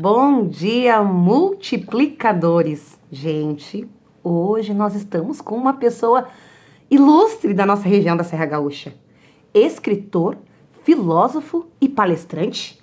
Bom dia, multiplicadores. Gente, hoje nós estamos com uma pessoa ilustre da nossa região da Serra Gaúcha. Escritor, filósofo e palestrante.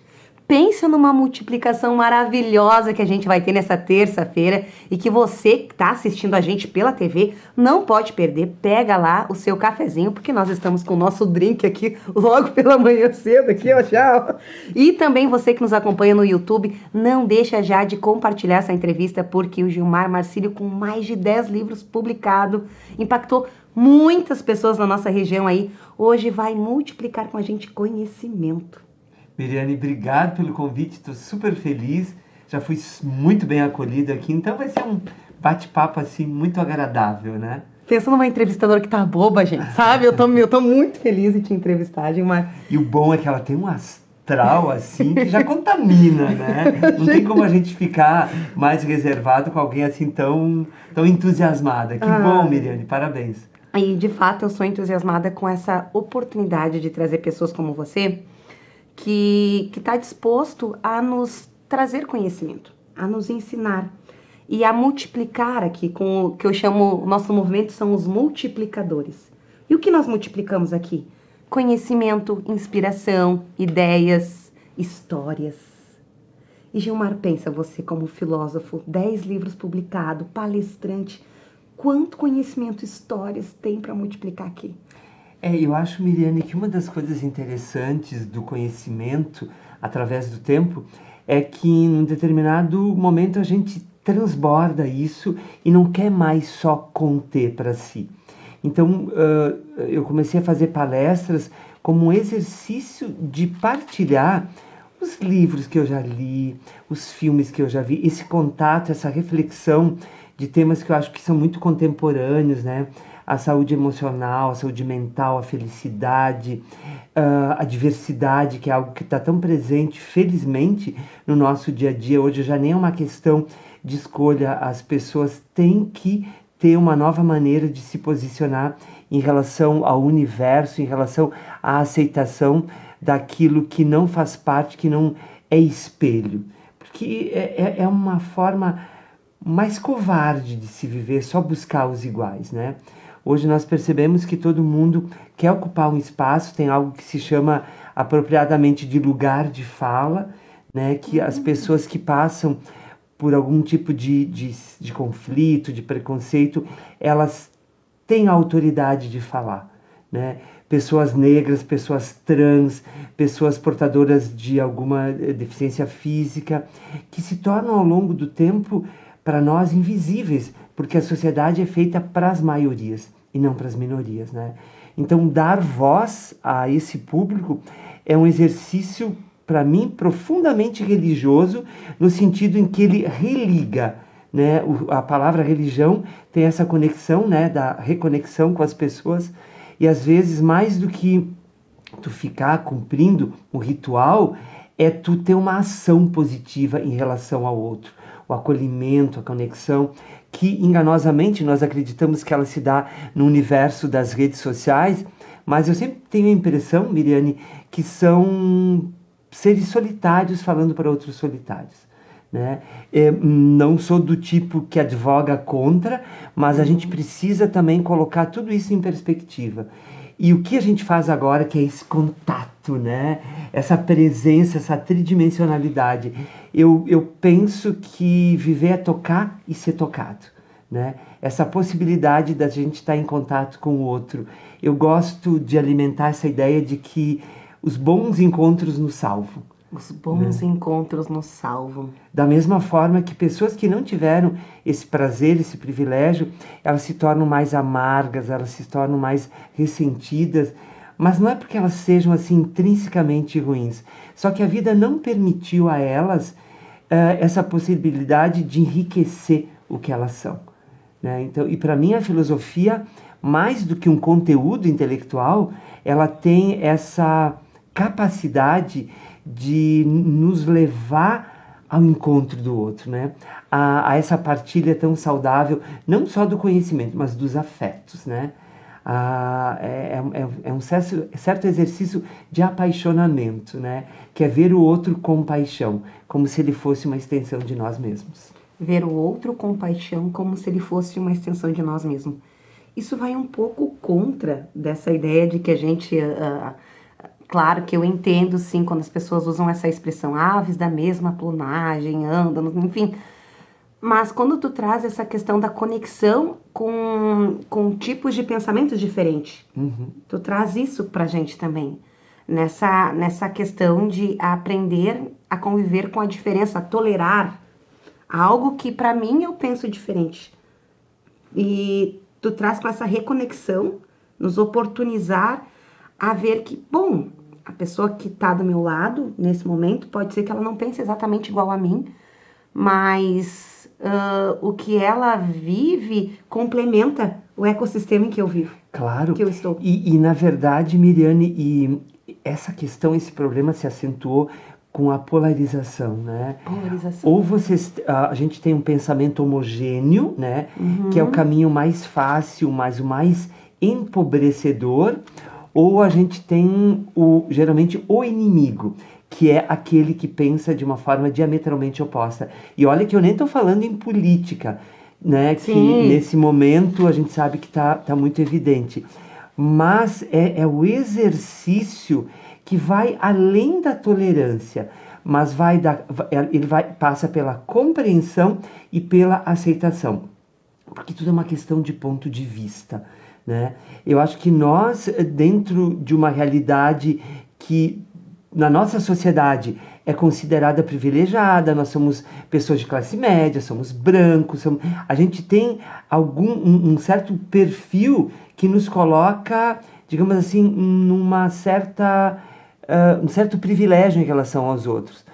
Pensa numa multiplicação maravilhosa que a gente vai ter nessa terça-feira e que você que está assistindo a gente pela TV não pode perder. Pega lá o seu cafezinho, porque nós estamos com o nosso drink aqui logo pela manhã cedo aqui, ó, tchau. E também você que nos acompanha no YouTube, não deixa já de compartilhar essa entrevista, porque o Gilmar Marcílio, com mais de 10 livros publicados, impactou muitas pessoas na nossa região aí. Hoje vai multiplicar com a gente conhecimento. Miriane, obrigado pelo convite, estou super feliz, já fui muito bem acolhida aqui, então vai ser um bate-papo assim muito agradável, né? Pensa numa entrevistadora que tá boba, gente, sabe? Eu tô muito feliz de te entrevistar, Gilmar. E o bom é que ela tem um astral assim que já contamina, né? Não tem como a gente ficar mais reservado com alguém assim tão entusiasmada. Que bom, Miriane, parabéns. E de fato eu sou entusiasmada com essa oportunidade de trazer pessoas como você, que está disposto a nos trazer conhecimento, a nos ensinar e a multiplicar aqui com o que eu chamo, o nosso movimento são os multiplicadores. E o que nós multiplicamos aqui? Conhecimento, inspiração, ideias, histórias. E Gilmar, pensa você como filósofo, 10 livros publicados, palestrante, quanto conhecimento, histórias tem para multiplicar aqui? Eu acho, Miriane, que uma das coisas interessantes do conhecimento através do tempo é que em um determinado momento a gente transborda isso e não quer mais só conter para si. Então, eu comecei a fazer palestras como um exercício de partilhar os livros que eu já li, os filmes que eu já vi, esse contato, essa reflexão de temas que eu acho que são muito contemporâneos, né? A saúde emocional, a saúde mental, a felicidade, a diversidade, que é algo que está tão presente, felizmente, no nosso dia a dia. Hoje já nem é uma questão de escolha, as pessoas têm que ter uma nova maneira de se posicionar em relação ao universo, em relação à aceitação daquilo que não faz parte, que não é espelho. Porque é uma forma mais covarde de se viver, só buscar os iguais, né? Hoje nós percebemos que todo mundo quer ocupar um espaço, tem algo que se chama apropriadamente de lugar de fala, né? Que as pessoas que passam por algum tipo de conflito, de preconceito, elas têm a autoridade de falar, né? Pessoas negras, pessoas trans, pessoas portadoras de alguma deficiência física, que se tornam ao longo do tempo para nós invisíveis, porque a sociedade é feita para as maiorias e não para as minorias, né? Então, dar voz a esse público é um exercício, para mim, profundamente religioso, no sentido em que ele religa, né? A palavra religião tem essa conexão, né? Da reconexão com as pessoas, e às vezes, mais do que tu ficar cumprindo um ritual, é tu ter uma ação positiva em relação ao outro. O acolhimento, a conexão, que enganosamente nós acreditamos que ela se dá no universo das redes sociais, mas eu sempre tenho a impressão, Miriane, que são seres solitários falando para outros solitários, né? Não sou do tipo que advoga contra, mas a gente precisa também colocar tudo isso em perspectiva. E o que a gente faz agora, que é esse contato, né? Essa presença, essa tridimensionalidade. Eu penso que viver é tocar e ser tocado, né? Essa possibilidade da gente estar em contato com o outro. Eu gosto de alimentar essa ideia de que os bons encontros nos salvam. Os bons encontros nos salvam. Da mesma forma que pessoas que não tiveram esse prazer, esse privilégio, elas se tornam mais amargas, elas se tornam mais ressentidas, mas não é porque elas sejam assim intrinsecamente ruins, só que a vida não permitiu a elas essa possibilidade de enriquecer o que elas são, né? Então, e para mim a filosofia, mais do que um conteúdo intelectual, ela tem essa capacidade de nos levar ao encontro do outro, né? A essa partilha tão saudável, não só do conhecimento, mas dos afetos, né? É um certo exercício de apaixonamento, né? Que é ver o outro com paixão, como se ele fosse uma extensão de nós mesmos. Ver o outro com paixão como se ele fosse uma extensão de nós mesmos. Isso vai um pouco contra dessa ideia de que a gente... claro que eu entendo, sim, quando as pessoas usam essa expressão, aves da mesma plumagem, andam, enfim... Mas quando tu traz essa questão da conexão com tipos de pensamentos diferentes, tu traz isso pra gente também. Nessa questão de aprender a conviver com a diferença, a tolerar algo que pra mim eu penso diferente. E tu traz com essa reconexão, nos oportunizar a ver que, bom, a pessoa que tá do meu lado nesse momento, pode ser que ela não pense exatamente igual a mim, mas... o que ela vive complementa o ecossistema em que eu vivo. Claro. Que eu estou. E na verdade, Miriane, essa questão, esse problema se acentuou com a polarização, né? Polarização. Ou a gente tem um pensamento homogêneo, né? Que é o caminho mais fácil, mas o mais empobrecedor, ou a gente tem geralmente o inimigo, que é aquele que pensa de uma forma diametralmente oposta. E olha que eu nem estou falando em política, né? Sim. Que nesse momento a gente sabe que tá muito evidente. Mas é o exercício que vai além da tolerância, mas passa pela compreensão e pela aceitação. Porque tudo é uma questão de ponto de vista, né? Eu acho que nós, dentro de uma realidade que na nossa sociedade é considerada privilegiada, nós somos pessoas de classe média, somos brancos, a gente tem um certo perfil que nos coloca, digamos assim, um certo privilégio em relação aos outros.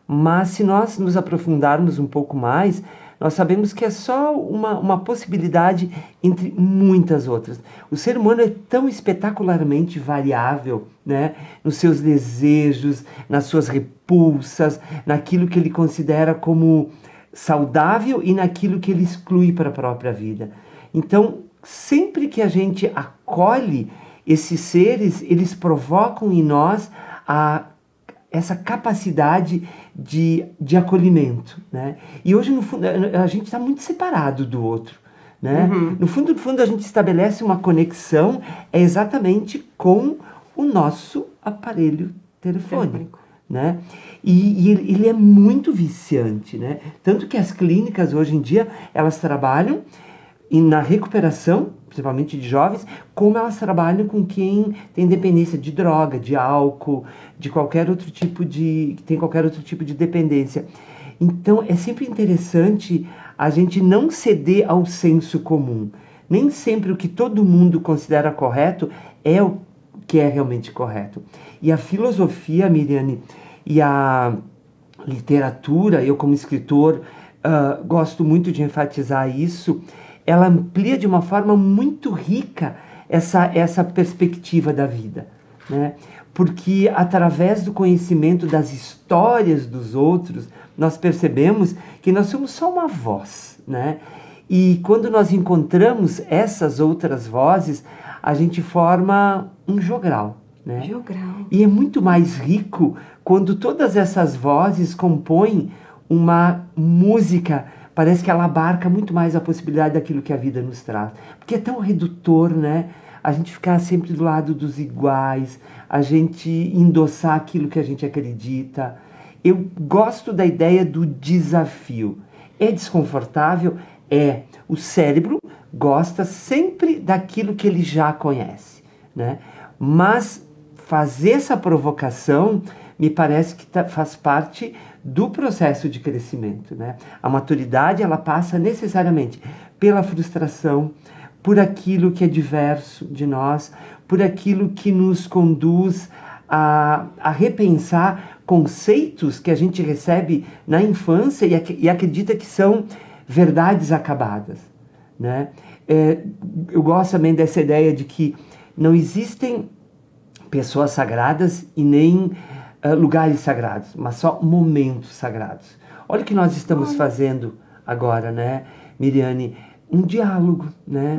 Mas se nós nos aprofundarmos um pouco mais, nós sabemos que é só uma possibilidade entre muitas outras. O ser humano é tão espetacularmente variável, né? Nos seus desejos, nas suas repulsas, naquilo que ele considera como saudável e naquilo que ele exclui para a própria vida. Então, sempre que a gente acolhe esses seres, eles provocam em nós essa capacidade de acolhimento, né? E hoje, no fundo, a gente está muito separado do outro, né? No fundo, a gente estabelece uma conexão exatamente com o nosso aparelho telefônico, né? E ele é muito viciante, né? Tanto que as clínicas, hoje em dia, elas trabalham na recuperação, principalmente de jovens, como elas trabalham com quem tem dependência de droga, de álcool, de qualquer outro tipo que tem qualquer outro tipo de dependência. Então, é sempre interessante a gente não ceder ao senso comum. Nem sempre o que todo mundo considera correto é o que é realmente correto. E a filosofia, Miriane, e a literatura, eu como escritor, gosto muito de enfatizar isso, ela amplia de uma forma muito rica essa perspectiva da vida, né? Porque através do conhecimento das histórias dos outros, nós percebemos que nós somos só uma voz, né? E quando nós encontramos essas outras vozes, a gente forma um jogral, né? Jogral. E é muito mais rico quando todas essas vozes compõem uma música. Parece que ela abarca muito mais a possibilidade daquilo que a vida nos traz. Porque é tão redutor, né? A gente ficar sempre do lado dos iguais, a gente endossar aquilo que a gente acredita. Eu gosto da ideia do desafio. É desconfortável? É. O cérebro gosta sempre daquilo que ele já conhece, né? Mas fazer essa provocação me parece que faz parte do processo de crescimento, né? A maturidade, ela passa necessariamente pela frustração, por aquilo que é diverso de nós, por aquilo que nos conduz a repensar conceitos que a gente recebe na infância e acredita que são verdades acabadas, né? Eu gosto também dessa ideia de que não existem pessoas sagradas e nem lugares sagrados, mas só momentos sagrados. Olha o que nós estamos fazendo agora, né, Miriane? um diálogo, né?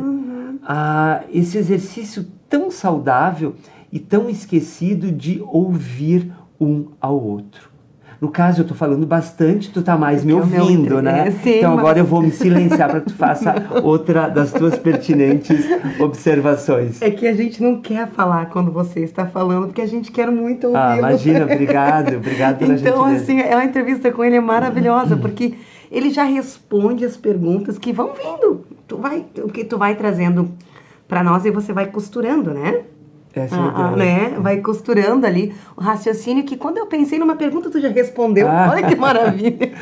Esse exercício tão saudável e tão esquecido de ouvir um ao outro. No caso, eu estou falando bastante, tu tá mais me ouvindo, né? Sim, então agora eu vou me silenciar para que tu faça outra das tuas pertinentes observações. É que a gente não quer falar quando você está falando, porque a gente quer muito ouvi-lo. Imagina, obrigado pela gentileza. Então, assim, a entrevista com ele é maravilhosa, porque ele já responde as perguntas que vão vindo. O que tu vai trazendo para nós e você vai costurando, né? Essa é né? Vai costurando ali o raciocínio que quando eu pensei numa pergunta, tu já respondeu. Olha que maravilha.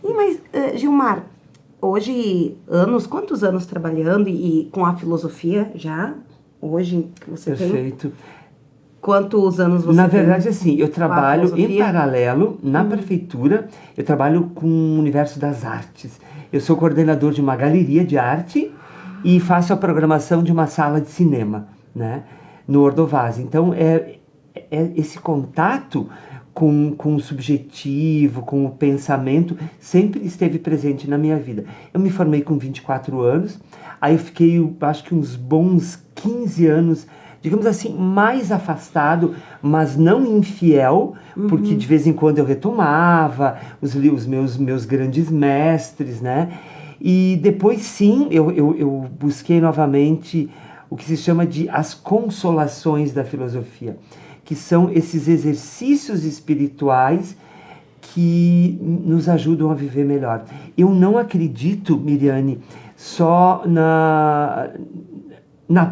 Mas, Gilmar, hoje, quantos anos trabalhando e com a filosofia já? Hoje que você Perfeito. tem? Quantos anos você Na tem? verdade, assim, eu trabalho em paralelo, na prefeitura, eu trabalho com o universo das artes. Eu sou coordenador de uma galeria de arte e faço a programação de uma sala de cinema, né? No Ordovaz. Então, esse contato com o subjetivo, com o pensamento, sempre esteve presente na minha vida. Eu me formei com 24 anos, aí eu fiquei, acho que uns bons 15 anos, digamos assim, mais afastado, mas não infiel, porque de vez em quando eu retomava os meus grandes mestres, né? E depois, sim, eu busquei novamente o que se chama de as consolações da filosofia, que são esses exercícios espirituais que nos ajudam a viver melhor. Eu não acredito, Miriane, só na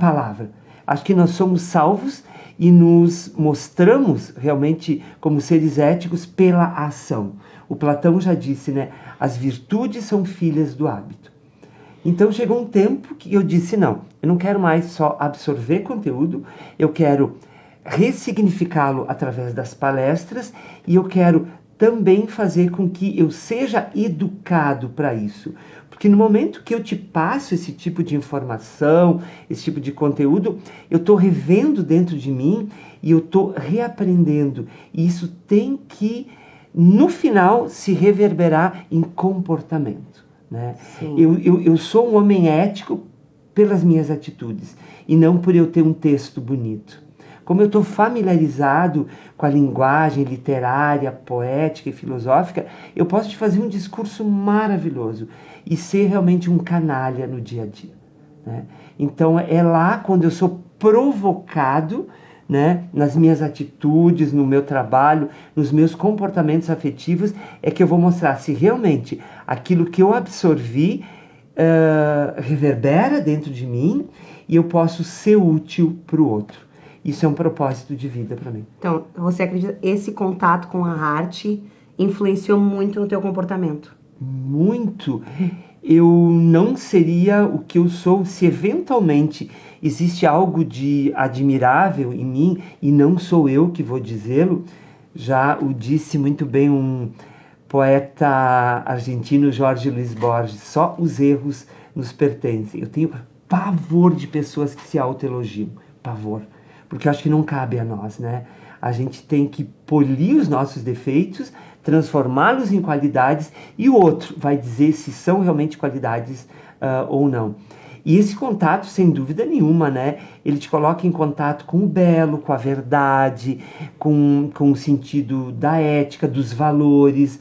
palavra. Acho que nós somos salvos e nos mostramos realmente como seres éticos pela ação. O Platão já disse, né? As virtudes são filhas do hábito. Então chegou um tempo que eu disse, não, eu não quero mais só absorver conteúdo, eu quero ressignificá-lo através das palestras e eu quero também fazer com que eu seja educado para isso. Porque no momento que eu te passo esse tipo de informação, esse tipo de conteúdo, eu estou revendo dentro de mim e eu estou reaprendendo. E isso tem que, no final, se reverberar em comportamento. Né? Eu sou um homem ético pelas minhas atitudes e não por eu ter um texto bonito. Como eu estou familiarizado com a linguagem literária, poética e filosófica, eu posso te fazer um discurso maravilhoso e ser realmente um canalha no dia a dia. Né? Então é lá quando eu sou provocado, né, nas minhas atitudes, no meu trabalho, nos meus comportamentos afetivos, é que eu vou mostrar se realmente aquilo que eu absorvi reverbera dentro de mim e eu posso ser útil para o outro. Isso é um propósito de vida para mim. Então, você acredita que esse contato com a arte influenciou muito no teu comportamento? Muito. Eu não seria o que eu sou se eventualmente existe algo de admirável em mim e não sou eu que vou dizê-lo. Já o disse muito bem um poeta argentino, Jorge Luis Borges, só os erros nos pertencem. Eu tenho pavor de pessoas que se autoelogiam, pavor, porque eu acho que não cabe a nós, né? A gente tem que polir os nossos defeitos, transformá-los em qualidades e o outro vai dizer se são realmente qualidades ou não. E esse contato, sem dúvida nenhuma, né, ele te coloca em contato com o belo, com a verdade, com o sentido da ética, dos valores,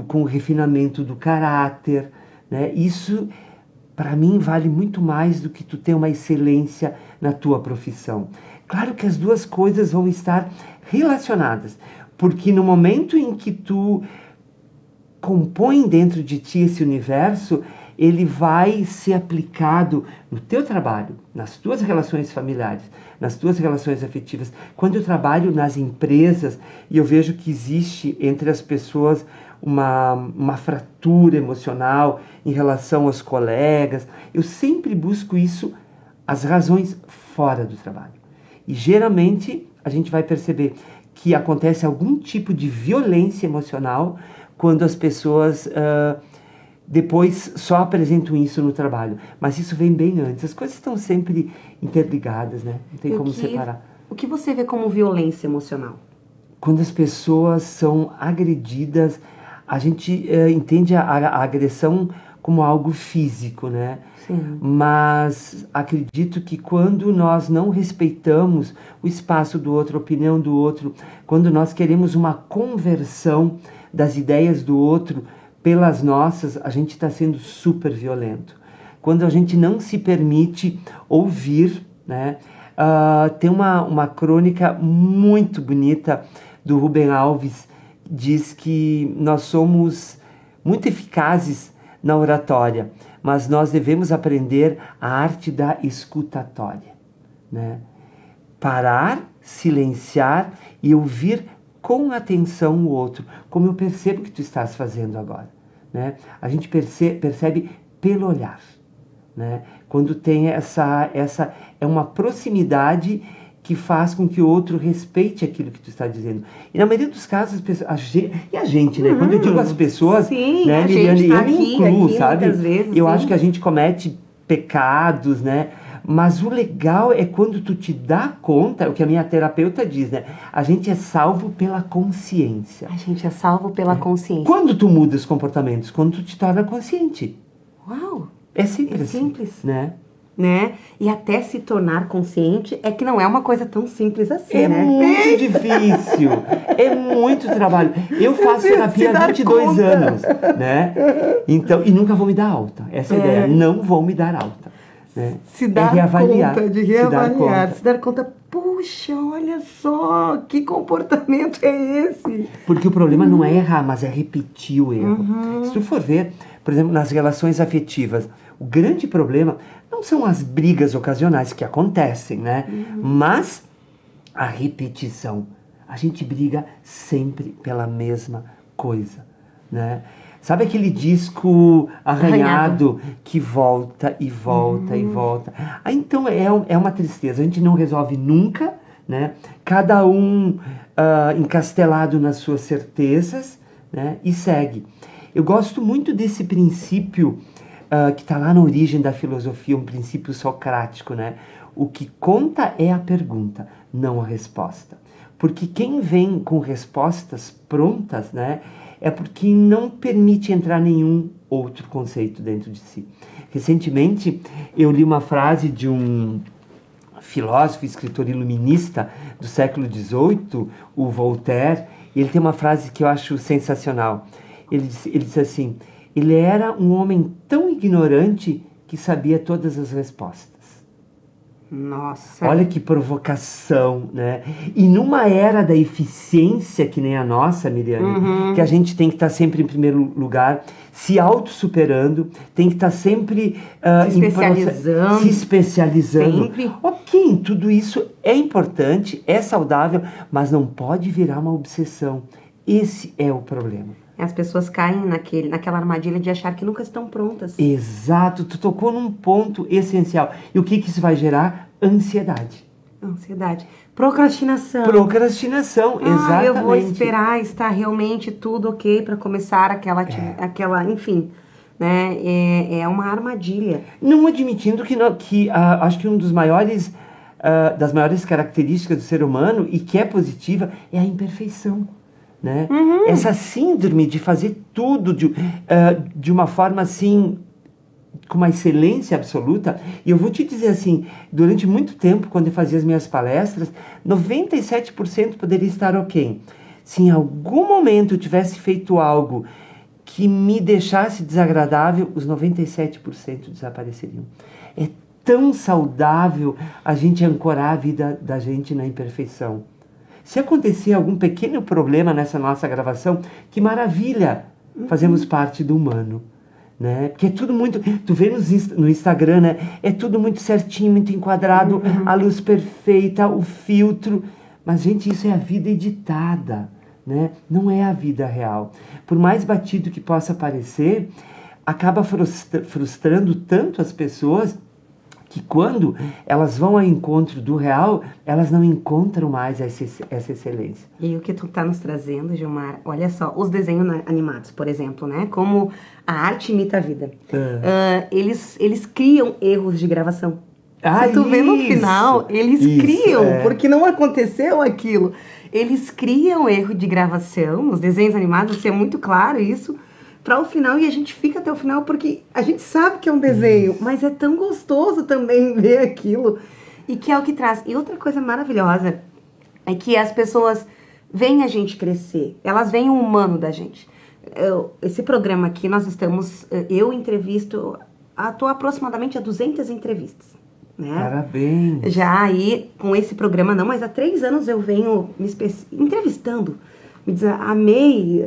com o refinamento do caráter. Né? Isso, para mim, vale muito mais do que tu ter uma excelência na tua profissão. Claro que as duas coisas vão estar relacionadas, porque no momento em que tu compõe dentro de ti esse universo, ele vai ser aplicado no teu trabalho, nas tuas relações familiares, nas tuas relações afetivas. Quando eu trabalho nas empresas e eu vejo que existe entre as pessoas uma fratura emocional em relação aos colegas, eu sempre busco isso, as razões fora do trabalho. E geralmente a gente vai perceber que acontece algum tipo de violência emocional quando as pessoas depois só apresentam isso no trabalho. Mas isso vem bem antes. As coisas estão sempre interligadas, né? Não tem como separar. O que você vê como violência emocional? Quando as pessoas são agredidas, a gente entende a agressão como algo físico, né? Sim. Mas acredito que quando nós não respeitamos o espaço do outro, a opinião do outro, quando nós queremos uma conversão das ideias do outro pelas nossas, a gente está sendo super violento. Quando a gente não se permite ouvir, né? Tem uma crônica muito bonita do Rubem Alves, diz que nós somos muito eficazes na oratória, mas nós devemos aprender a arte da escutatória, né? Parar, silenciar e ouvir com atenção o outro, como eu percebo que tu estás fazendo agora, né? A gente percebe pelo olhar, né? Quando tem essa é uma proximidade que faz com que o outro respeite aquilo que tu está dizendo. E na maioria dos casos, a gente, né? Quando eu digo as pessoas, sim, né, a Miriane, gente tá eu me incluo, sabe? Vezes, eu sim. acho que a gente comete pecados, né? Mas o legal é quando tu te dá conta, o que a minha terapeuta diz, né? A gente é salvo pela consciência. A gente é salvo pela consciência. Quando tu muda os comportamentos? Quando tu te torna consciente. Uau! É simples. É simples. Né? E até se tornar consciente é que não é uma coisa tão simples assim, é né? É muito difícil. É muito trabalho. Eu faço terapia há 22 anos, né? Então, e nunca vou me dar alta. Essa é a ideia. Não vou me dar alta. Né? Se dar conta de reavaliar. Se dar conta, puxa, olha só, que comportamento é esse? Porque o problema não é errar, mas é repetir o erro. Se tu for ver, por exemplo, nas relações afetivas, o grande problema não são as brigas ocasionais que acontecem, né? Mas a repetição. A gente briga sempre pela mesma coisa, né? Sabe aquele disco arranhado que volta e volta e volta? Então é uma tristeza. A gente não resolve nunca, né? Cada um encastelado nas suas certezas, né? E segue. Eu gosto muito desse princípio que está lá na origem da filosofia, um princípio socrático, né? O que conta é a pergunta, não a resposta. Porque quem vem com respostas prontas, né? É porque não permite entrar nenhum outro conceito dentro de si. Recentemente, eu li uma frase de um filósofo, escritor iluminista do século XVIII, o Voltaire, e ele tem uma frase que eu acho sensacional. Ele disse assim: ele era um homem tão ignorante que sabia todas as respostas. Nossa! Olha que provocação, né? E numa era da eficiência que nem a nossa, Miriane, que a gente tem que estar sempre em primeiro lugar, se auto-superando, tem que estar sempre se especializando. Sempre. Ok, tudo isso é importante, é saudável, mas não pode virar uma obsessão. Esse é o problema. As pessoas caem naquela armadilha de achar que nunca estão prontas. Exato, tu tocou num ponto essencial. E o que isso vai gerar? Ansiedade. Ansiedade. Procrastinação. Procrastinação, exatamente. Eu vou esperar estar realmente tudo ok para começar aquela, enfim, né? É uma armadilha. Não admitindo que acho que das maiores características do ser humano, e que é positiva, é a imperfeição. Né? Essa síndrome de fazer tudo de uma forma assim, com uma excelência absoluta. E eu vou te dizer assim, durante muito tempo, quando eu fazia as minhas palestras, 97% poderia estar ok. Se em algum momento eu tivesse feito algo que me deixasse desagradável, os 97% desapareceriam. É tão saudável a gente ancorar a vida da gente na imperfeição. Se acontecer algum pequeno problema nessa nossa gravação, que maravilha! Fazemos parte do humano, né? Porque é tudo muito... Tu vê no Instagram, né? É tudo muito certinho, muito enquadrado, a luz perfeita, o filtro. Mas, gente, isso é a vida editada, né? Não é a vida real. Por mais batido que possa parecer, acaba frustrando tanto as pessoas que quando elas vão ao encontro do real, elas não encontram mais essa excelência. E o que tu tá nos trazendo, Gilmar, olha só, os desenhos animados, por exemplo, né? Como a arte imita a vida. Eles criam erros de gravação. Se tu vê no final, eles criam, porque não aconteceu aquilo. Eles criam erro de gravação, nos desenhos animados, isso é muito claro isso, para o final, e a gente fica até o final porque a gente sabe que é um desenho, mas é tão gostoso também ver aquilo, e que é o que traz. E outra coisa maravilhosa é que as pessoas veem a gente crescer, elas veem o humano da gente. Esse programa aqui, nós estamos, eu entrevisto, estou aproximadamente a 200 entrevistas, né? Parabéns! Já aí, com esse programa não, mas há 3 anos eu venho entrevistando. Me diz, amei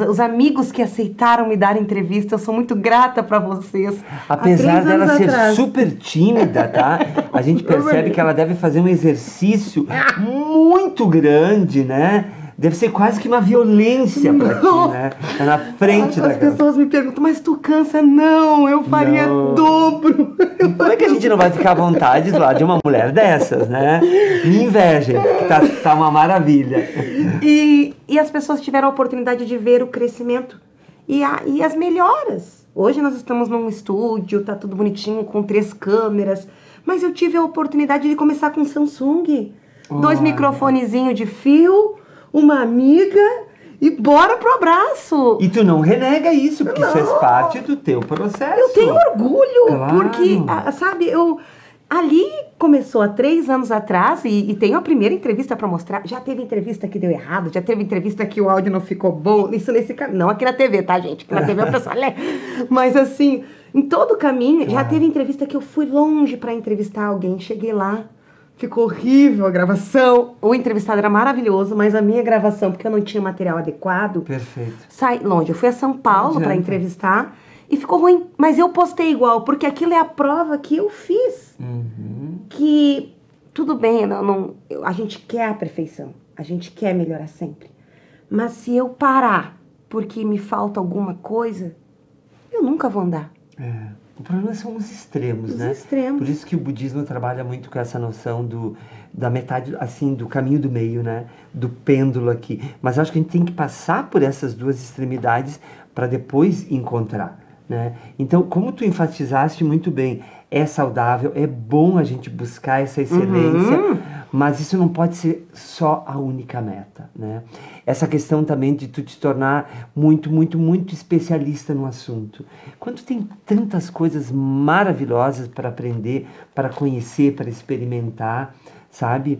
os amigos que aceitaram me dar entrevista, eu sou muito grata para vocês. Apesar dela ser super tímida, tá? A gente percebe que ela deve fazer um exercício muito grande, né? Deve ser quase que uma violência pra ti, né? Tá na frente da As pessoas me perguntam, mas tu cansa? Não, eu faria dobro. Como é que a gente não vai ficar à vontade lá de uma mulher dessas, né? Me invejem, que tá uma maravilha. E as pessoas tiveram a oportunidade de ver o crescimento e as melhoras. Hoje nós estamos num estúdio, tá tudo bonitinho, com 3 câmeras, mas eu tive a oportunidade de começar com Samsung. 2 microfonezinhos de fio, uma amiga e bora pro abraço. E tu não renega isso, porque isso faz parte do teu processo. Eu tenho orgulho, claro. Porque, sabe, ali começou há 3 anos atrás e tenho a primeira entrevista para mostrar. Já teve entrevista que deu errado, já teve entrevista que o áudio não ficou bom. Isso nesse caminho. Não aqui na TV, tá, gente? Aqui na TV o pessoal lê. Mas assim, em todo o caminho, já teve entrevista que eu fui longe para entrevistar alguém. Cheguei lá. Ficou horrível a gravação. O entrevistado era maravilhoso, mas a minha gravação, porque eu não tinha material adequado. Perfeito. Sai longe. Eu fui a São Paulo para entrevistar e ficou ruim. Mas eu postei igual, porque aquilo é a prova que eu fiz. Que tudo bem, a gente quer a perfeição. A gente quer melhorar sempre. Mas se eu parar porque me falta alguma coisa, eu nunca vou andar. O problema são os extremos, né? Os extremos. Por isso que o budismo trabalha muito com essa noção da metade, assim, do caminho do meio, né? Do pêndulo aqui. Mas acho que a gente tem que passar por essas 2 extremidades para depois encontrar, né? Então, como tu enfatizaste muito bem, é saudável, é bom a gente buscar essa excelência, mas isso não pode ser só a única meta, né? Essa questão também de tu te tornar muito, muito, muito especialista no assunto. Quando tem tantas coisas maravilhosas para aprender, para conhecer, para experimentar, sabe?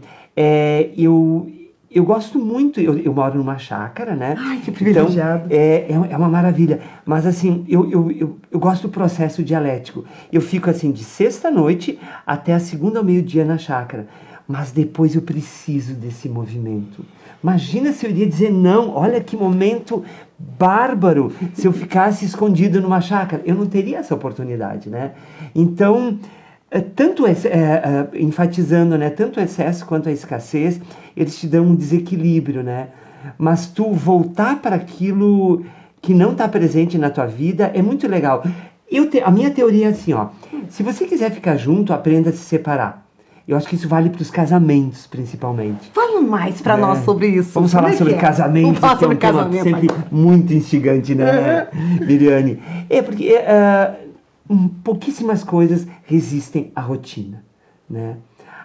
Eu gosto muito, eu moro numa chácara, né? Ai, que privilegiado. Então, é uma maravilha. Mas, assim, eu gosto do processo dialético. Eu fico, assim, de sexta-noite até a segunda ao meio-dia na chácara. Mas depois eu preciso desse movimento. Imagina se eu iria dizer não, olha que momento bárbaro se eu ficasse escondido numa chácara. Eu não teria essa oportunidade, né? Então, enfatizando, né, tanto o excesso quanto a escassez, eles te dão um desequilíbrio, né? Mas tu voltar para aquilo que não está presente na tua vida é muito legal. A minha teoria é assim, ó, se você quiser ficar junto, aprenda a se separar. Eu acho que isso vale para os casamentos, principalmente. Fala mais para nós sobre isso. Vamos falar sobre casamento. Vamos falar sobre casamento. Sempre muito instigante, né, Miriane? Porque pouquíssimas coisas resistem à rotina, né?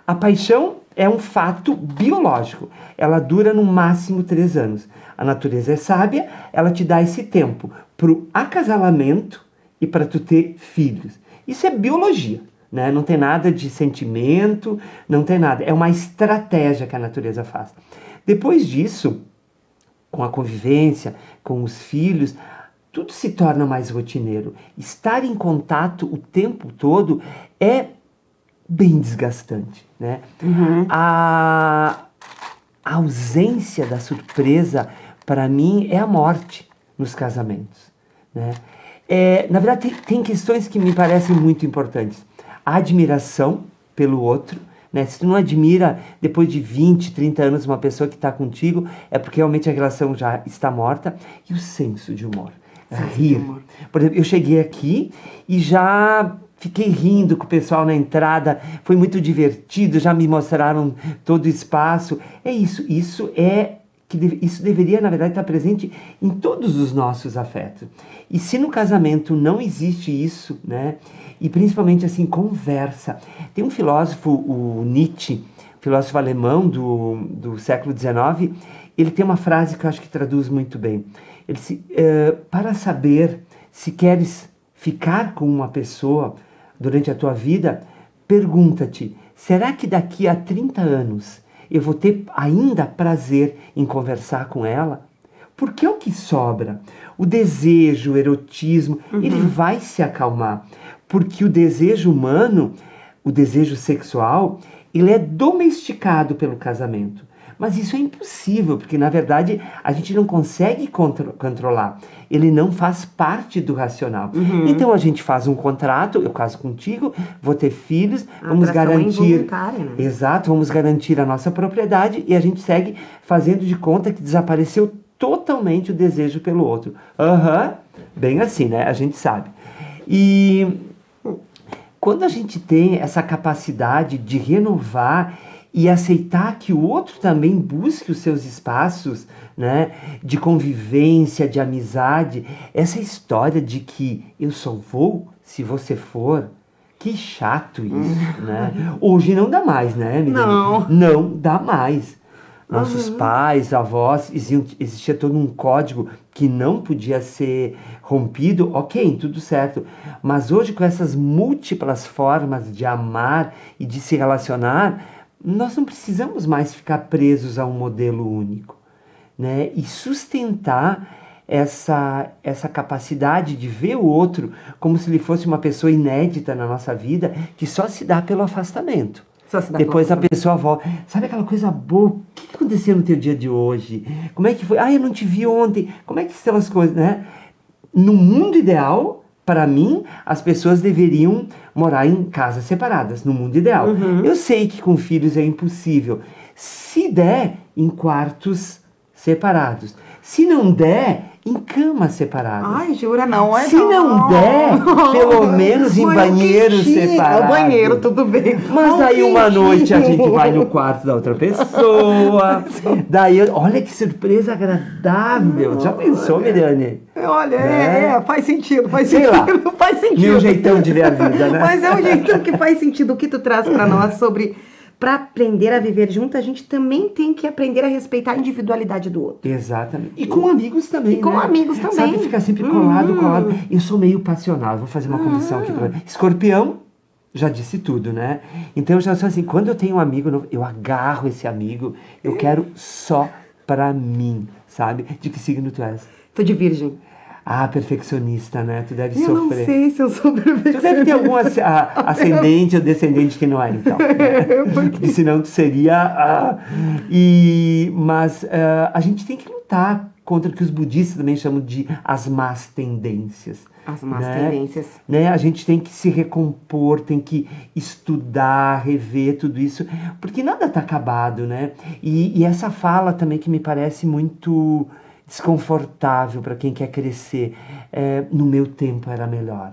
A paixão é um fato biológico. Ela dura no máximo 3 anos. A natureza é sábia, ela te dá esse tempo para o acasalamento e para tu ter filhos. Isso é biologia, né? Não tem nada de sentimento, não tem nada. É uma estratégia que a natureza faz. Depois disso, com a convivência, com os filhos, tudo se torna mais rotineiro. Estar em contato o tempo todo é bem desgastante, né? A ausência da surpresa, para mim, é a morte nos casamentos, né? Na verdade, tem questões que me parecem muito importantes. A admiração pelo outro, né? Se tu não admira, depois de 20, 30 anos, uma pessoa que está contigo, é porque realmente a relação já está morta. E o senso de humor. Rir. Por exemplo, eu cheguei aqui e já fiquei rindo com o pessoal na entrada, foi muito divertido, já me mostraram todo o espaço. É isso, isso deveria, na verdade, estar presente em todos os nossos afetos. E se no casamento não existe isso, né? E principalmente assim, conversa. Tem um filósofo, o Nietzsche, filósofo alemão do século XIX, ele tem uma frase que eu acho que traduz muito bem. Ele disse, para saber se queres ficar com uma pessoa durante a tua vida, pergunta-te, será que daqui a 30 anos eu vou ter ainda prazer em conversar com ela? Porque é o que sobra. O desejo, o erotismo, ele vai se acalmar. Porque o desejo humano, o desejo sexual, ele é domesticado pelo casamento. Mas isso é impossível, porque na verdade a gente não consegue controlar. Ele não faz parte do racional. Então a gente faz um contrato, eu caso contigo, vou ter filhos, vamos garantir. Né? Exato, vamos garantir a nossa propriedade e a gente segue fazendo de conta que desapareceu totalmente o desejo pelo outro. Bem assim, né? A gente sabe. E quando a gente tem essa capacidade de renovar e aceitar que o outro também busque os seus espaços, né, de convivência, de amizade, essa história de que eu só vou se você for, que chato isso, né? Hoje não dá mais, né, Miriam? Não dá mais. Nossos pais, avós, existia todo um código que não podia ser rompido, ok, tudo certo. Mas hoje, com essas múltiplas formas de amar e de se relacionar, nós não precisamos mais ficar presos a um modelo único, né? E sustentar essa capacidade de ver o outro como se ele fosse uma pessoa inédita na nossa vida, que só se dá pelo afastamento. Depois a pessoa volta. Sabe aquela coisa boa? O que aconteceu no teu dia de hoje? Como é que foi? Eu não te vi ontem. Como é que estão as coisas, né? No mundo ideal, para mim, as pessoas deveriam morar em casas separadas, no mundo ideal. Eu sei que com filhos é impossível. Se der, em quartos separados. Se não der, em camas separadas. Ai, jura? Não, Se não der, pelo menos em banheiros separados. O banheiro, tudo bem. Mas daí uma noite a gente vai no quarto da outra pessoa. Daí, olha que surpresa agradável. Já pensou, Miriane? Olha, faz sentido, faz Sei sentido, lá, faz sentido. Meu jeitão de ver a vida, né? Mas é um jeitão que faz sentido. O que tu traz pra nós sobre... Para aprender a viver junto, a gente também tem que aprender a respeitar a individualidade do outro. Exatamente. E com amigos também, E com amigos também. Sabe, ficar sempre colado. Eu sou meio passional. Vou fazer uma confissão aqui pra... Escorpião, já disse tudo, né? Então eu já sou assim, quando eu tenho um amigo novo, eu agarro esse amigo, eu quero só pra mim, sabe? De que signo tu és? Tô de virgem. Perfeccionista, né? Tu deve Eu sofrer. não sei se eu sou perfeccionista. Tu deve ter algum ascendente ou descendente que não é, então. Porque senão tu seria... Mas a gente tem que lutar contra o que os budistas também chamam de as más tendências. As más tendências. Né? A gente tem que se recompor, tem que estudar, rever tudo isso, porque nada está acabado, né? E essa fala também que me parece muito... desconfortável para quem quer crescer. No meu tempo era melhor.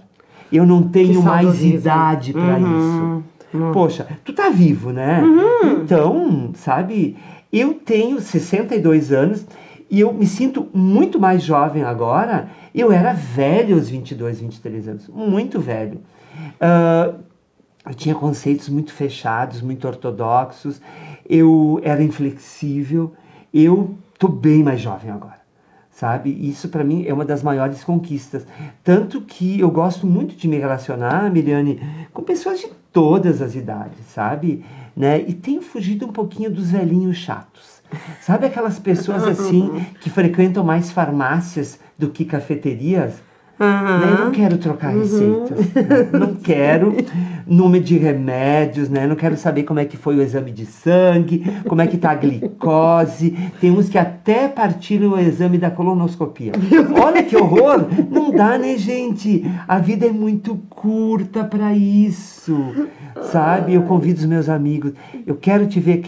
Eu não tenho mais idade para isso. Poxa, tu tá vivo, né? Então, sabe, eu tenho 62 anos e eu me sinto muito mais jovem agora. Eu era velho aos 22, 23 anos. Muito velho. Eu tinha conceitos muito fechados, muito ortodoxos. Eu era inflexível. Eu tô bem mais jovem agora. Sabe? Isso para mim é uma das maiores conquistas. Tanto que eu gosto muito de me relacionar, Miriane, com pessoas de todas as idades, sabe? Né? E tenho fugido um pouquinho dos velhinhos chatos. Sabe aquelas pessoas assim que frequentam mais farmácias do que cafeterias? Né? Eu não quero trocar receitas, né? Não quero nome de remédios, né? Não quero saber como é que foi o exame de sangue, como é que tá a glicose. Tem uns que até partilham o exame da colonoscopia. Olha que horror! Não dá, né, gente? A vida é muito curta para isso, sabe? Eu convido os meus amigos, eu quero te ver,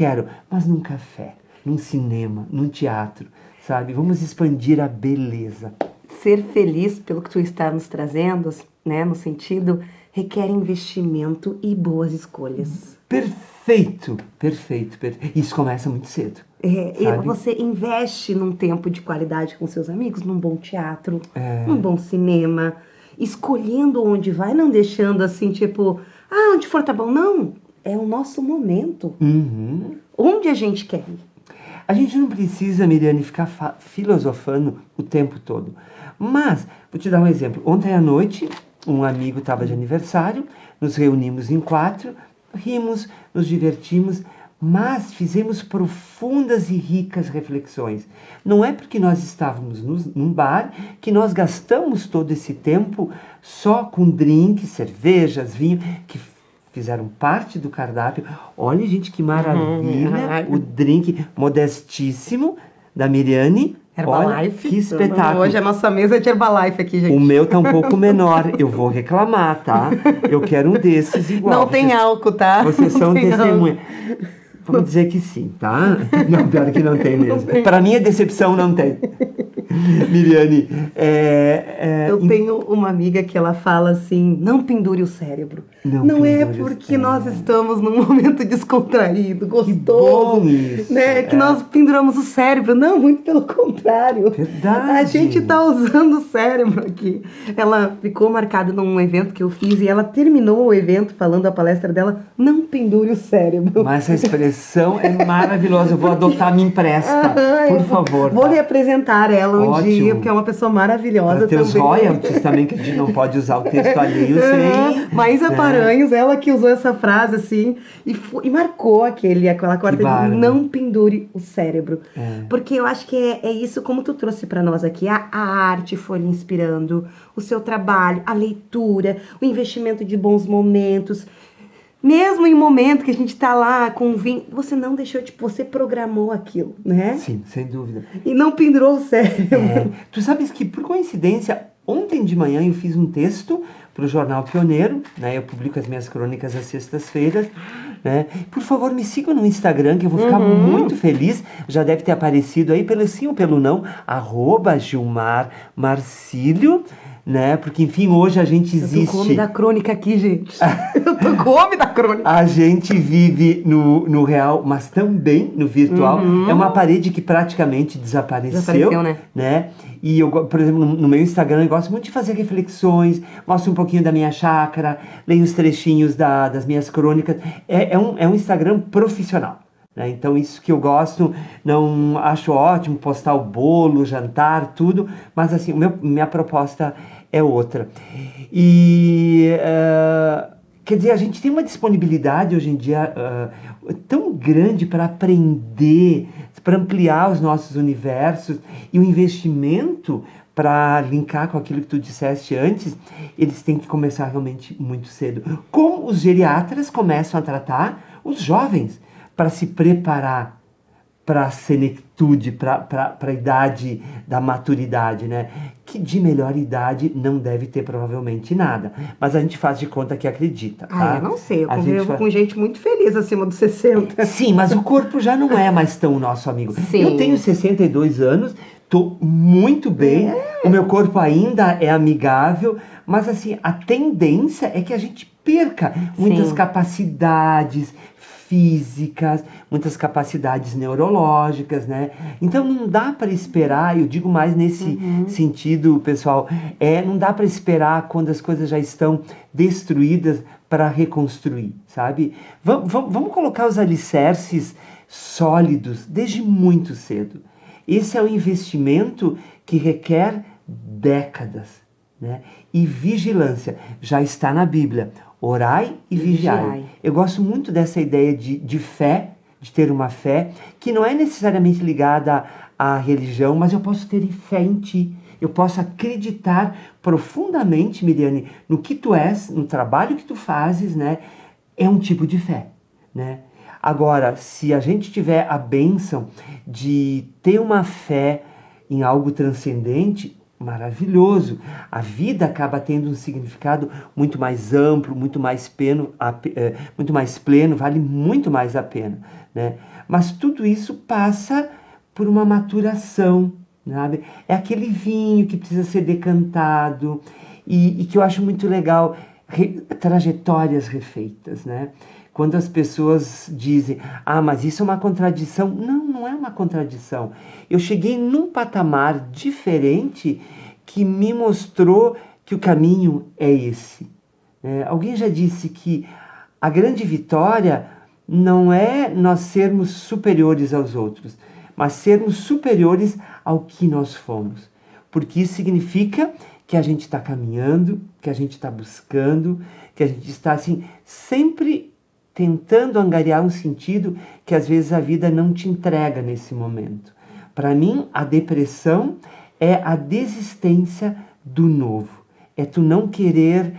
mas num café, num cinema, num teatro, sabe? Vamos expandir a beleza. Ser feliz pelo que tu está nos trazendo, né, no sentido, requer investimento e boas escolhas. Perfeito. Isso começa muito cedo. E você investe num tempo de qualidade com seus amigos, num bom teatro, num bom cinema, escolhendo onde vai, não deixando assim, tipo, onde for tá bom. Não, é o nosso momento. Uhum. Onde a gente quer ir? A gente não precisa, Miriane, ficar filosofando o tempo todo. Mas, vou te dar um exemplo. Ontem à noite, um amigo estava de aniversário, nos reunimos em 4, rimos, nos divertimos, mas fizemos profundas e ricas reflexões. Não é porque nós estávamos num bar que nós gastamos todo esse tempo só com drinks, cervejas, vinho, que fizeram parte do cardápio. Olha, gente, que maravilha! O drink modestíssimo da Miriane. Herbalife. Olha, que espetáculo. Hoje a nossa mesa é de Herbalife aqui, gente. O meu tá um pouco menor. Eu vou reclamar, tá? Eu quero um desses igual. Não tem álcool, tá? Vocês são tem testemunha. Vamos dizer que sim, tá? Não, pior que não tem mesmo. Para minha decepção, não tem. Miriane, eu tenho uma amiga que ela fala assim, não pendure o cérebro. Não é porque nós estamos num momento descontraído, gostoso, isso, né? Que nós penduramos o cérebro. Não, muito pelo contrário. Verdade. A gente tá usando o cérebro aqui. Ela ficou marcada num evento que eu fiz e ela terminou o evento falando a palestra dela, não pendure o cérebro. Mas essa expressão é maravilhosa. Eu vou adotar, me empresta, por favor. Vou lhe apresentar ela um Ótimo. dia, porque é uma pessoa maravilhosa também. Tem os royalties também, que a gente não pode usar o texto alheio sem... Maísa Paranhos, ela que usou essa frase assim, e marcou aquela quarta de não pendure o cérebro. Porque eu acho que é isso como tu trouxe pra nós aqui. A arte foi lhe inspirando, o seu trabalho, a leitura, o investimento de bons momentos. Mesmo em momento que a gente tá lá com o vinho, você não deixou, você programou aquilo, né? Sim, sem dúvida. E não pendurou o cérebro. Tu sabes que, por coincidência, ontem de manhã eu fiz um texto para o Jornal Pioneiro, né? Eu publico as minhas crônicas às sextas-feiras, né? Por favor, me sigam no Instagram, que eu vou ficar muito feliz. Já deve ter aparecido aí, pelo sim ou pelo não, @Gilmar Marcílio, né? Porque, enfim, hoje a gente existe... Eu tô com o homem da crônica aqui, gente. Eu tô com o homem da crônica. A gente vive no real, mas também no virtual. É uma parede que praticamente desapareceu, né? E eu, por exemplo, no meu Instagram, eu gosto muito de fazer reflexões, mostro um pouquinho da minha chácara, leio os trechinhos das minhas crônicas. É um Instagram profissional. Né? Então, isso que eu gosto, não acho ótimo postar o bolo, jantar, tudo, mas assim, minha proposta é outra. E, quer dizer, a gente tem uma disponibilidade hoje em dia tão grande para aprender, para ampliar os nossos universos, e o investimento, para linkar com aquilo que tu disseste antes, eles têm que começar realmente muito cedo. Como os geriatras começam a tratar os jovens, para se preparar para a senectude, para a idade da maturidade, né? Que de melhor idade não deve ter provavelmente nada. Mas a gente faz de conta que acredita, tá? Eu não sei, eu convivo com gente muito feliz acima dos 60. Sim, mas o corpo já não é mais tão nosso amigo. Sim. Eu tenho 62 anos, tô muito bem, o meu corpo ainda é amigável, mas assim, a tendência é que a gente perca muitas capacidades físicas, muitas capacidades neurológicas, né? Então não dá para esperar, eu digo mais nesse sentido, pessoal, não dá para esperar quando as coisas já estão destruídas para reconstruir, sabe? Vamos colocar os alicerces sólidos desde muito cedo. Esse é um investimento que requer décadas, né? E vigilância, já está na Bíblia. Orai e vigiai. Eu gosto muito dessa ideia de fé, de ter uma fé, que não é necessariamente ligada à religião, mas eu posso ter fé em ti. Eu posso acreditar profundamente, Miriane, no que tu és, no trabalho que tu fazes, né? É um tipo de fé, né? Agora, se a gente tiver a bênção de ter uma fé em algo transcendente, maravilhoso. A vida acaba tendo um significado muito mais amplo, muito mais pleno, vale muito mais a pena, né? Mas tudo isso passa por uma maturação, sabe? É aquele vinho que precisa ser decantado e que eu acho muito legal, trajetórias refeitas, né? Quando as pessoas dizem, mas isso é uma contradição. Não é uma contradição. Eu cheguei num patamar diferente que me mostrou que o caminho é esse. Alguém já disse que a grande vitória não é nós sermos superiores aos outros, mas sermos superiores ao que nós fomos. Porque isso significa que a gente está caminhando, que a gente está buscando, que a gente está assim, sempre tentando angariar um sentido que às vezes a vida não te entrega nesse momento. Para mim, a depressão é a desistência do novo. É tu não querer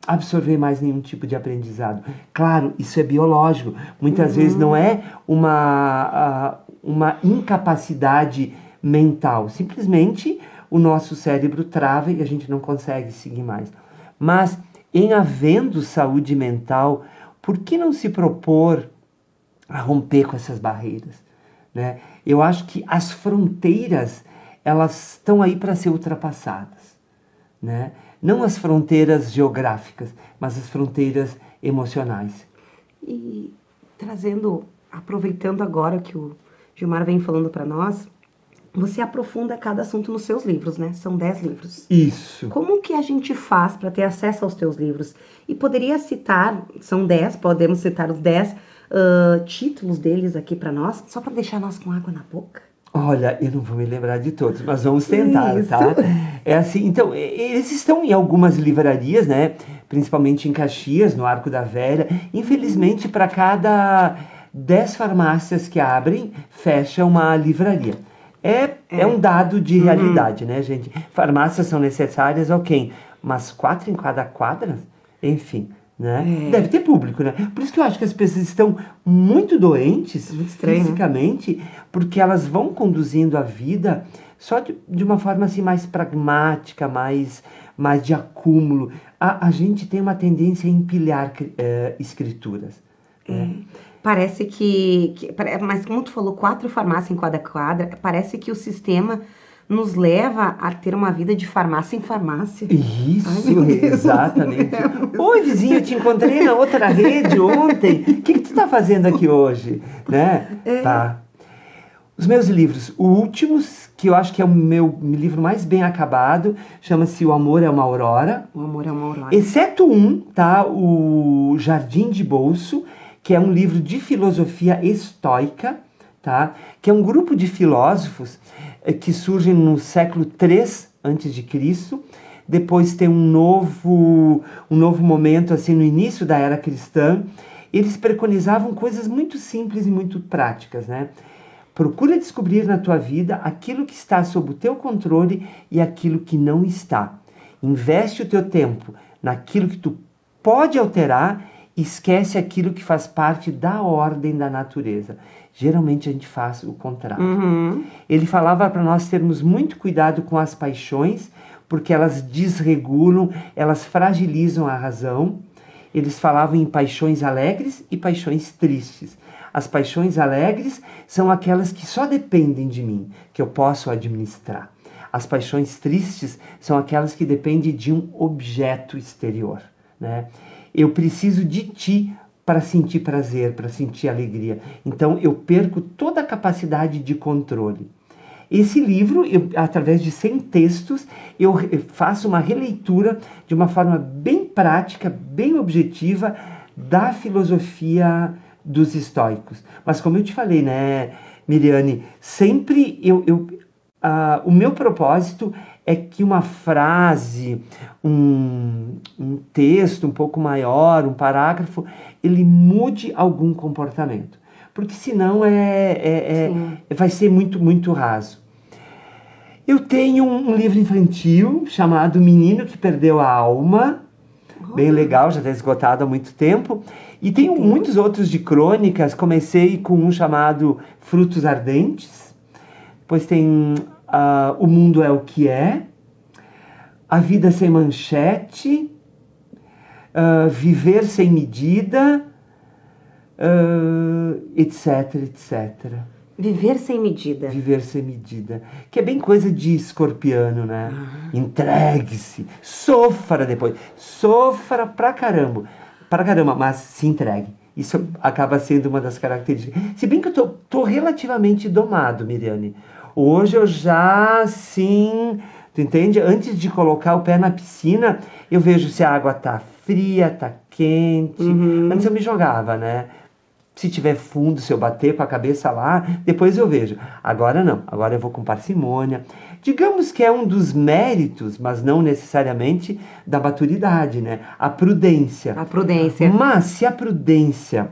absorver mais nenhum tipo de aprendizado. Claro, isso é biológico. Muitas vezes não é uma incapacidade mental. Simplesmente o nosso cérebro trava e a gente não consegue seguir mais. Mas, em havendo saúde mental, por que não se propor a romper com essas barreiras? Né? Eu acho que as fronteiras, elas estão aí para ser ultrapassadas. Né? Não as fronteiras geográficas, mas as fronteiras emocionais. E aproveitando agora que o Gilmar vem falando para nós, você aprofunda cada assunto nos seus livros, né? São 10 livros. Isso. Como que a gente faz para ter acesso aos teus livros? E poderia citar, são 10, podemos citar os 10 títulos deles aqui para nós, só para deixar nós com água na boca? Olha, eu não vou me lembrar de todos, mas vamos tentar, Isso. tá? É assim, então, eles estão em algumas livrarias, né? Principalmente em Caxias, no Arco da Velha. Infelizmente, para cada 10 farmácias que abrem, fecha uma livraria. É um dado de realidade, né, gente? Farmácias são necessárias, ok, mas 4 em cada quadra? Enfim, né? Deve ter público, né? Por isso que eu acho que as pessoas estão muito doentes fisicamente, porque elas vão conduzindo a vida só de uma forma assim mais pragmática, mais de acúmulo. A gente tem uma tendência a empilhar escrituras. Né? Parece mas como tu falou, 4 farmácias em cada quadra, parece que o sistema nos leva a ter uma vida de farmácia em farmácia. Isso, ai, meu Deus, exatamente. Oi, vizinho, eu te encontrei na outra rede ontem. O que tu tá fazendo aqui hoje? Né? Tá. Os meus livros, o último, que eu acho que é o meu livro mais bem acabado, chama-se O Amor é uma Aurora. O Amor é uma Aurora. Exceto um, tá? O Jardim de Bolso, que é um livro de filosofia estoica, tá? Que é um grupo de filósofos que surgem no século III a.C. Depois tem um novo momento assim no início da era cristã. Eles preconizavam coisas muito simples e muito práticas, né? Procura descobrir na tua vida aquilo que está sob o teu controle e aquilo que não está. Investe o teu tempo naquilo que tu pode alterar e esquece aquilo que faz parte da ordem da natureza. Geralmente a gente faz o contrário. Ele falava para nós termos muito cuidado com as paixões, porque elas desregulam, elas fragilizam a razão. Eles falavam em paixões alegres e paixões tristes. As paixões alegres são aquelas que só dependem de mim, que eu posso administrar. As paixões tristes são aquelas que dependem de um objeto exterior, né? Eu preciso de ti para sentir prazer, para sentir alegria. Então, eu perco toda a capacidade de controle. Esse livro, através de 100 textos, eu faço uma releitura de uma forma bem prática, bem objetiva, da filosofia dos estoicos. Mas como eu te falei, né, Miriane, sempre o meu propósito é que uma frase, um texto um pouco maior, um parágrafo, ele mude algum comportamento. Porque senão vai ser muito, muito raso. Eu tenho um livro infantil chamado Menino que Perdeu a Alma, bem legal, já está esgotado há muito tempo. E tenho muitos outros de crônicas. Comecei com um chamado Frutos Ardentes. Depois tem O Mundo é o que é. A Vida Sem Manchete. Viver Sem Medida. Etc, etc. Viver sem medida. Viver sem medida. Que é bem coisa de escorpiano, né? Entregue-se. Sofra depois. Sofra pra caramba. Mas se entregue. Isso acaba sendo uma das características. Se bem que eu tô relativamente domado, Miriane. Hoje eu já, sim... Tu entende? Antes de colocar o pé na piscina, eu vejo se a água tá fria, tá quente. Antes eu me jogava, né? Se tiver fundo, se eu bater com a cabeça lá, depois eu vejo. Agora não, agora eu vou com parcimônia. Digamos que é um dos méritos, mas não necessariamente da maturidade, né? A prudência. A prudência. Mas se a prudência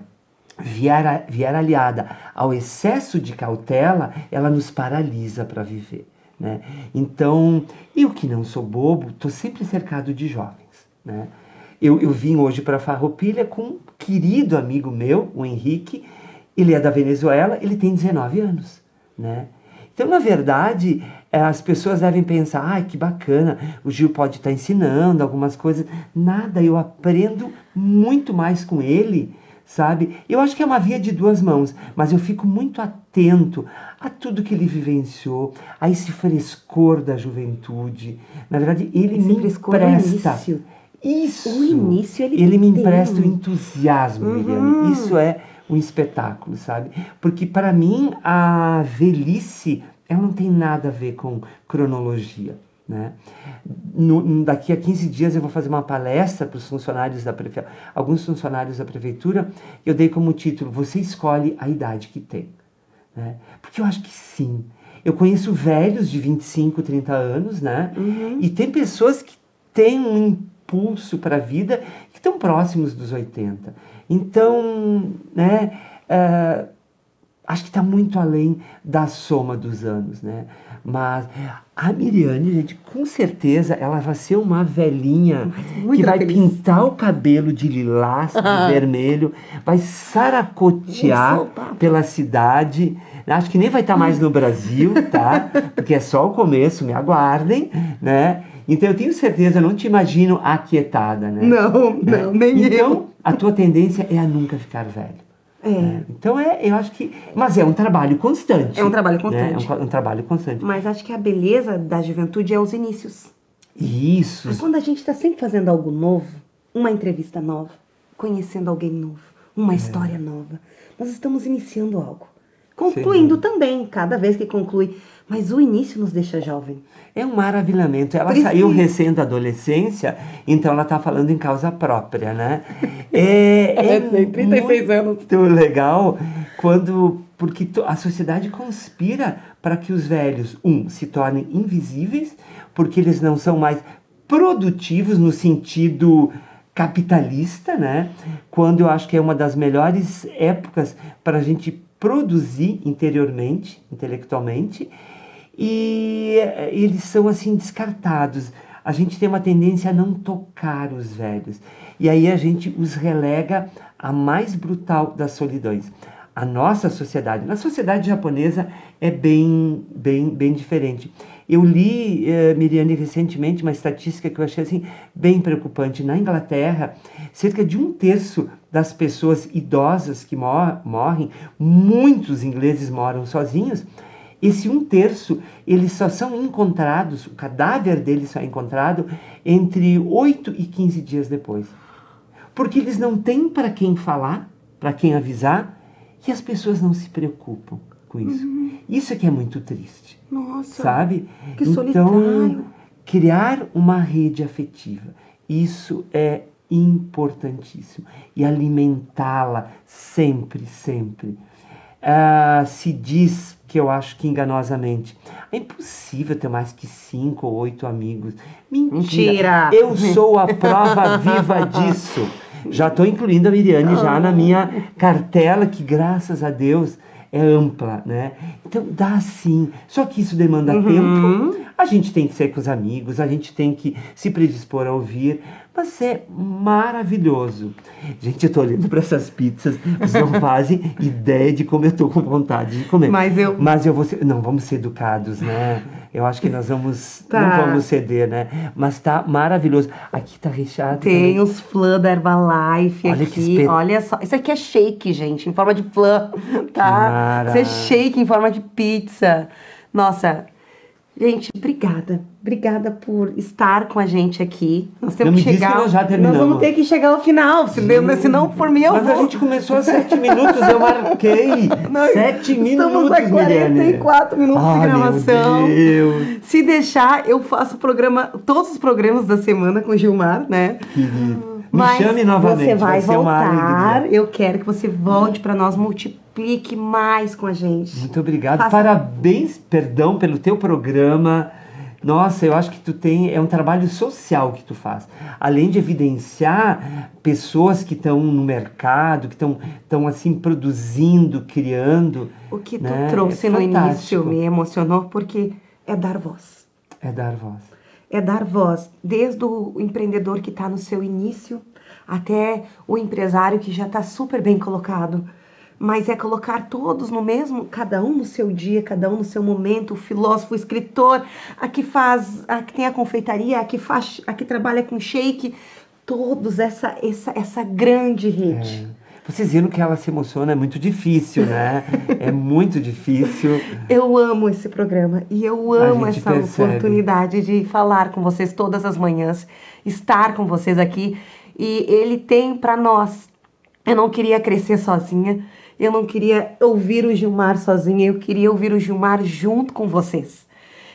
vier aliada ao excesso de cautela, ela nos paralisa para viver, né? Então, eu que não sou bobo, estou sempre cercado de jovens, né? Eu vim hoje para Farroupilha com um querido amigo meu, o Henrique. Ele é da Venezuela, ele tem 19 anos, né? Então, na verdade, as pessoas devem pensar, ai, que bacana, o Gil pode estar ensinando algumas coisas. Nada, eu aprendo muito mais com ele, sabe? Eu acho que é uma via de duas mãos, mas eu fico muito atento a tudo que ele vivenciou, a esse frescor da juventude. Na verdade, ele Esse me frescor empresta... no início. Isso! O início ele me tem. empresta o entusiasmo, Miriam. Isso é um espetáculo, sabe? Porque para mim a velhice, ela não tem nada a ver com cronologia, né? Daqui a 15 dias eu vou fazer uma palestra para os funcionários da prefeitura, alguns funcionários da prefeitura. Eu dei como título: você escolhe a idade que tem, né? Porque eu acho que sim. Eu conheço velhos de 25, 30 anos, né? E tem pessoas que têm um impulso para a vida que estão próximos dos 80. Então, né, acho que está muito além da soma dos anos, né? Mas a Miriane, gente, com certeza ela vai ser uma velhinha que vai pintar o cabelo de lilás, de vermelho, vai saracotear pela cidade. Acho que nem vai estar mais no Brasil, tá? Porque é só o começo, me aguardem, né? Então eu tenho certeza, eu não te imagino aquietada, né? Não, nem eu. Então, a tua tendência é a nunca ficar velho. Né? Então, eu acho que... Mas é um trabalho constante. É um trabalho constante. Né? É um trabalho constante. Mas acho que a beleza da juventude é os inícios. Isso. É quando a gente está sempre fazendo algo novo, uma entrevista nova, conhecendo alguém novo, uma história nova. Nós estamos iniciando algo. Concluindo também, cada vez que conclui. Mas o início nos deixa jovem. É um maravilhamento. Ela saiu recém da adolescência, então ela está falando em causa própria, né? Tem 36 anos. Muito legal, porque a sociedade conspira para que os velhos, se tornem invisíveis, porque eles não são mais produtivos no sentido capitalista, né? Quando eu acho que é uma das melhores épocas para a gente produzir interiormente, intelectualmente, e eles são assim descartados. A gente tem uma tendência a não tocar os velhos, e aí a gente os relega à mais brutal das solidões. A nossa sociedade, na sociedade japonesa, é bem diferente. Eu li, Miriane, recentemente uma estatística que eu achei assim, bem preocupante. Na Inglaterra, cerca de 1/3 das pessoas idosas que morrem, muitos ingleses moram sozinhos. Esse 1/3, eles só são encontrados, o cadáver deles só é encontrado entre 8 e 15 dias depois. Porque eles não têm para quem falar, para quem avisar, e as pessoas não se preocupam com isso. Isso é que é muito triste. Nossa, sabe? Que solitário. Então, criar uma rede afetiva, isso é importantíssimo. E alimentá-la sempre, sempre. Se diz, que eu acho que enganosamente, é impossível ter mais que 5 ou 8 amigos. Mentira! Eu sou a prova viva disso. Já estou incluindo a Miriane já na minha cartela, que graças a Deus é ampla, né? Então dá sim, só que isso demanda tempo. A gente tem que ser com os amigos, a gente tem que se predispor a ouvir, mas é maravilhoso. Gente, eu tô olhando para essas pizzas, vocês não fazem ideia de como eu tô com vontade de comer. Mas eu vou ser, não, vamos ser educados, né? Eu acho que nós vamos, não vamos ceder, né? Mas tá maravilhoso. Aqui tá recheado. Tem também. os flan da Herbalife aqui. Olha só, isso aqui é shake, gente, em forma de flan, tá? Isso é shake em forma de pizza. Nossa, gente, obrigada. Obrigada por estar com a gente aqui. Nós temos que chegar. Que nós já terminamos. Nós vamos ter que chegar ao final. Senão, por mim, eu vou. Mas a gente começou a 7 minutos, eu marquei. 7 minutos, estamos a 44 minutos de gravação. Meu Deus. Se deixar, eu faço todos os programas da semana com o Gilmar, né? Querido. Mas chame novamente, você vai ser uma voltar. alegria. Eu quero que você volte para nós, multiplique mais com a gente. Muito obrigado. Faça- Parabéns, perdão, pelo teu programa. Nossa, eu acho que é um trabalho social que tu faz. Além de evidenciar pessoas que estão no mercado, que estão assim produzindo, criando. O que tu né? trouxe É no início fantástico. me emocionou porque é dar voz. É dar voz. É dar voz, desde o empreendedor que está no seu início até o empresário que já está super bem colocado. Mas é colocar todos no mesmo, cada um no seu dia, cada um no seu momento, o filósofo, o escritor, a que tem a confeitaria, a que trabalha com shake, todos essa grande rede. Vocês viram que ela se emociona, é muito difícil, né? É muito difícil. Eu amo esse programa e eu amo gente essa percebe. oportunidade de falar com vocês todas as manhãs, estar com vocês aqui. E ele tem para nós. Eu não queria crescer sozinha, eu não queria ouvir o Gilmar sozinha, eu queria ouvir o Gilmar junto com vocês.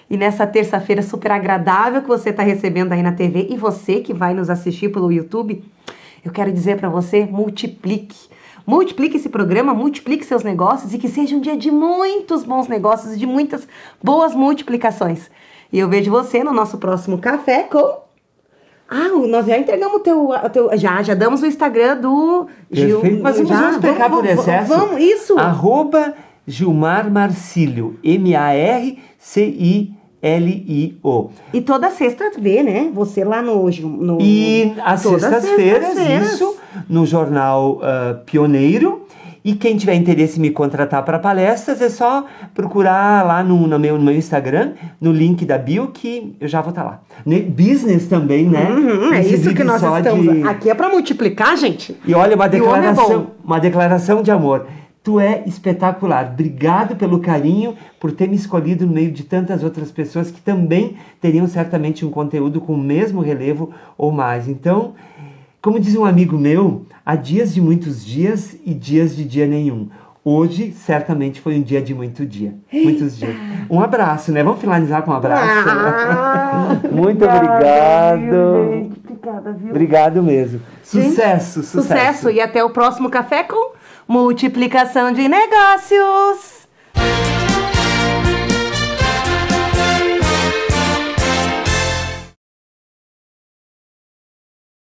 E nessa terça-feira super agradável que você está recebendo aí na TV e você que vai nos assistir pelo YouTube, eu quero dizer para você, multiplique. Multiplique esse programa, multiplique seus negócios e que seja um dia de muitos bons negócios, de muitas boas multiplicações. E eu vejo você no nosso próximo café com... nós já entregamos o teu... Já damos o Instagram do Gil. Perfeito, mas vamos pecar por excesso. Vamos, isso. @Gilmar Marcílio, Marcilio. E toda sexta vê, né? Você lá no E às todas sextas-feiras, sextas-feiras. isso, no jornal Pioneiro. E quem tiver interesse em me contratar para palestras, é só procurar lá no meu Instagram, no link da bio, que eu já vou estar lá. Business também, né? É Esse isso que vídeo nós só estamos... Aqui é para multiplicar, gente. E olha, E o homem é bom. uma declaração de amor. Tu é espetacular. Obrigado pelo carinho, por ter me escolhido no meio de tantas outras pessoas que também teriam certamente um conteúdo com o mesmo relevo ou mais. Então, como diz um amigo meu, há dias de muitos dias e dias de dia nenhum. Hoje, certamente, foi um dia de muitos dias. Um abraço, né? Vamos finalizar com um abraço? Muito obrigado. Gente, obrigada, viu? Obrigado mesmo. Gente, Sucesso. Sucesso. E até o próximo café com multiplicação de negócios.